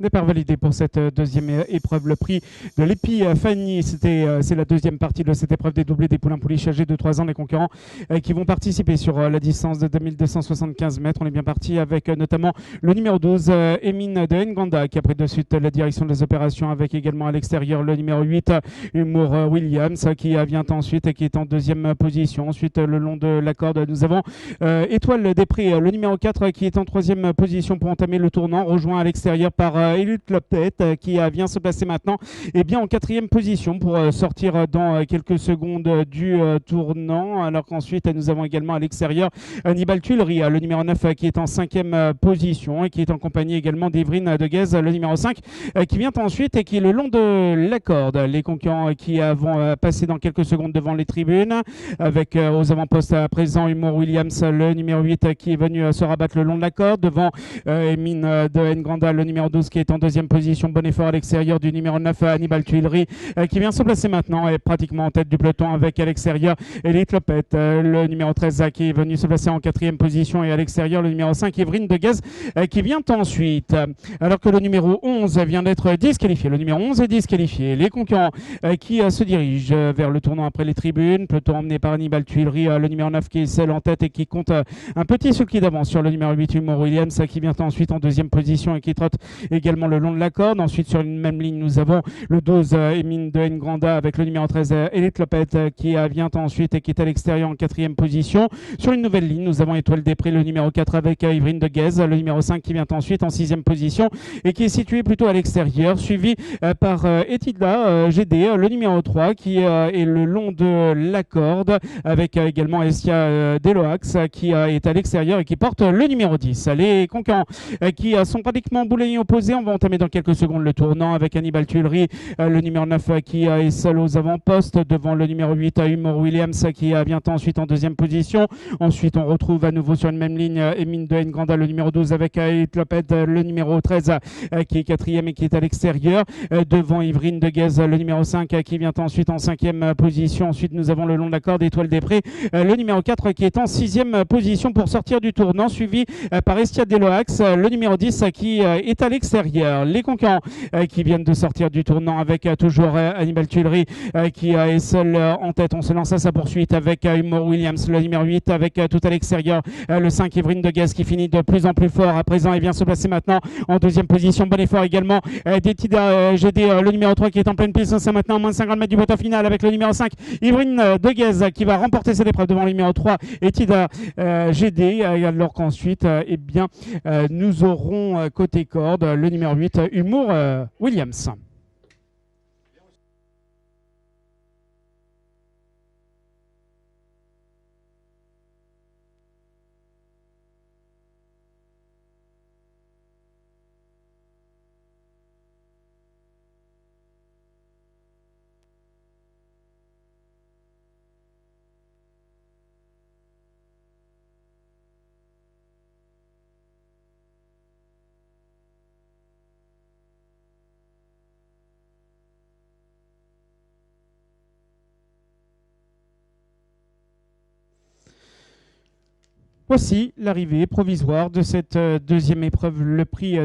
Départ validé pour cette deuxième épreuve. Le prix de l'Épiphanie, c'est la deuxième partie de cette épreuve des doublés des poulains pouliches âgés de 3 ans. Les concurrents qui vont participer sur la distance de 2275 mètres. On est bien parti avec notamment le numéro 12, Emine de Nganda, qui a pris de suite la direction des opérations, avec également à l'extérieur le numéro 8, Humour Williams, qui vient ensuite et qui est en deuxième position. Ensuite, le long de la corde, nous avons Étoile des Prés, le numéro 4, qui est en troisième position pour entamer le tournant, rejoint à l'extérieur par Elite Lopet, qui vient se placer maintenant bien en quatrième position pour sortir dans quelques secondes du tournant. Alors qu'ensuite, nous avons également à l'extérieur Hannibal Tuileries, le numéro 9, qui est en cinquième position et qui est en compagnie également d'Evrine de Guez, le numéro 5, qui vient ensuite et qui est le long de la corde. Les concurrents qui vont passer dans quelques secondes devant les tribunes, avec aux avant-postes à présent Humour Williams, le numéro 8, qui est venu se rabattre le long de la corde, devant Emine de Nganda, le numéro 12, qui est en deuxième position. Bon effort à l'extérieur du numéro 9, Hannibal Tuileries, qui vient se placer maintenant et pratiquement en tête du peloton, avec à l'extérieur Elite Lopet, le numéro 13, qui est venu se placer en quatrième position, et à l'extérieur le numéro 5, Evrine de Guez, qui vient ensuite. Alors que le numéro 11 vient d'être disqualifié. Le numéro 11 est disqualifié. Les concurrents qui se dirigent vers le tournant après les tribunes. Peloton emmené par Hannibal Tuileries, le numéro 9, qui est seul en tête et qui compte un petit sulky d'avance sur le numéro 8, Humour Williams, qui vient ensuite en deuxième position et qui trotte également le long de la corde. Ensuite, sur une même ligne, nous avons le 12, Emine de Nganda, avec le numéro 13, Elite Lopet, qui vient ensuite et qui est à l'extérieur en quatrième position. Sur une nouvelle ligne, nous avons Étoile des Prés, le numéro 4, avec Evrine de Guez, le numéro 5, qui vient ensuite en sixième position et qui est situé plutôt à l'extérieur, suivi par Etida GD, le numéro 3, qui est le long de la corde, avec également Estia Deloax, qui est à l'extérieur et qui porte le numéro 10. Les concurrents qui sont pratiquement boulet opposés. On va entamer dans quelques secondes le tournant, avec Hannibal Tuileries, le numéro 9, qui est seul aux avant-postes, devant le numéro 8, Humour Williams, qui vient ensuite en deuxième position. Ensuite, on retrouve à nouveau sur une même ligne Emine de Nganda, le numéro 12, avec Elite Lopet, le numéro 13, qui est quatrième et qui est à l'extérieur, devant Evrine de Guez, le numéro 5, qui vient ensuite en cinquième position. Ensuite, nous avons le long de la corde Étoile des Prés, le numéro 4, qui est en sixième position pour sortir du tournant, suivi par Estia Deloax, le numéro 10, qui est à l'extérieur. Les concurrents qui viennent de sortir du tournant, avec toujours Hannibal Tuileries, qui est seul en tête. On se lance à sa poursuite avec Humour Williams, le numéro 8, avec tout à l'extérieur le 5, Evrine de Guez, qui finit de plus en plus fort à présent et vient se placer maintenant en deuxième position. Bon effort également d'Etida GD, le numéro 3, qui est en pleine piste. C'est maintenant à moins de 50 mètres du peloton final, avec le numéro 5, Evrine de Guez, qui va remporter cette épreuve devant le numéro 3, Etida GD, alors qu'ensuite nous aurons côté corde le numéro 8, Humour Williams. Voici l'arrivée provisoire de cette deuxième épreuve, le prix